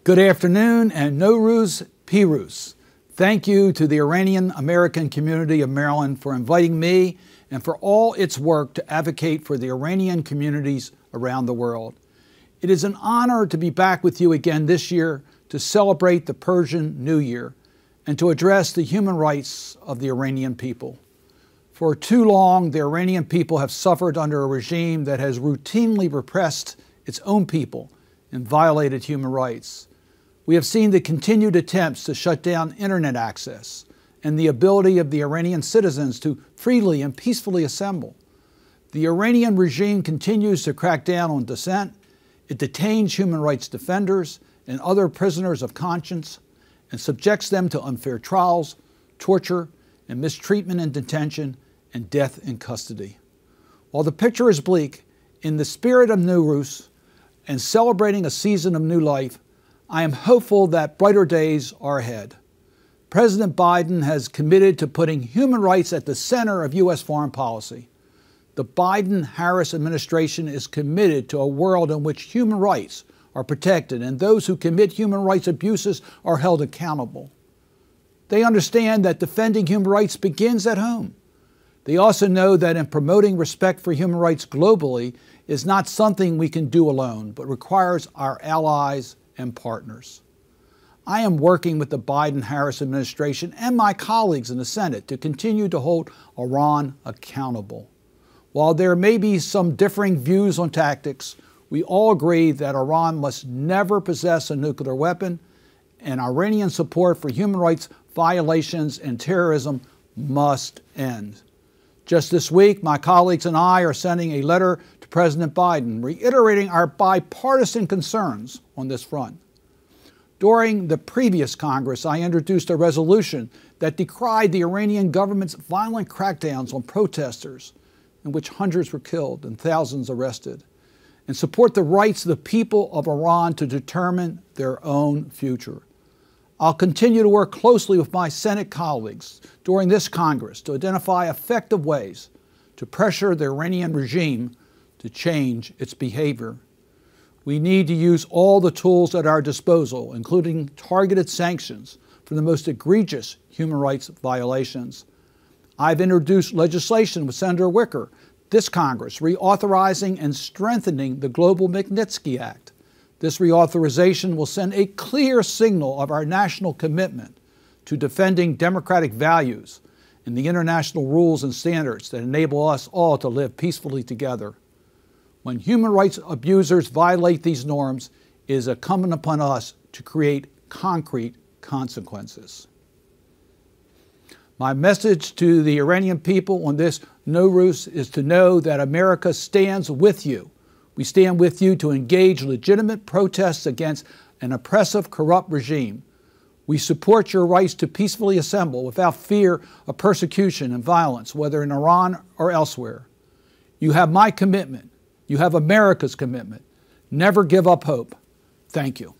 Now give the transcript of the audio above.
Good afternoon and Norowz Pirouz. Thank you to the Iranian American community of Maryland for inviting me and for all its work to advocate for the Iranian communities around the world. It is an honor to be back with you again this year to celebrate the Persian New Year and to address the human rights of the Iranian people. For too long, the Iranian people have suffered under a regime that has routinely repressed its own people and violated human rights. We have seen the continued attempts to shut down internet access and the ability of the Iranian citizens to freely and peacefully assemble. The Iranian regime continues to crack down on dissent. It detains human rights defenders and other prisoners of conscience and subjects them to unfair trials, torture, and mistreatment in detention and death in custody. While the picture is bleak, in the spirit of Nowrouz and celebrating a season of new life, I am hopeful that brighter days are ahead. President Biden has committed to putting human rights at the center of U.S. foreign policy. The Biden-Harris administration is committed to a world in which human rights are protected and those who commit human rights abuses are held accountable. They understand that defending human rights begins at home. They also know that in promoting respect for human rights globally is not something we can do alone, but requires our allies and partners. I am working with the Biden-Harris administration and my colleagues in the Senate to continue to hold Iran accountable. While there may be some differing views on tactics, we all agree that Iran must never possess a nuclear weapon, and Iranian support for human rights violations and terrorism must end. Just this week, my colleagues and I are sending a letter to President Biden reiterating our bipartisan concerns on this front. During the previous Congress, I introduced a resolution that decried the Iranian government's violent crackdowns on protesters, in which hundreds were killed and thousands arrested, and support the rights of the people of Iran to determine their own future. I'll continue to work closely with my Senate colleagues during this Congress to identify effective ways to pressure the Iranian regime to change its behavior. We need to use all the tools at our disposal, including targeted sanctions for the most egregious human rights violations. I've introduced legislation with Senator Wicker this Congress reauthorizing and strengthening the Global Magnitsky Act. This reauthorization will send a clear signal of our national commitment to defending democratic values and the international rules and standards that enable us all to live peacefully together. When human rights abusers violate these norms, it is incumbent upon us to create concrete consequences. My message to the Iranian people on this Nowrouz is to know that America stands with you. We stand with you to engage legitimate protests against an oppressive, corrupt regime. We support your rights to peacefully assemble without fear of persecution and violence, whether in Iran or elsewhere. You have my commitment. You have America's commitment. Never give up hope. Thank you.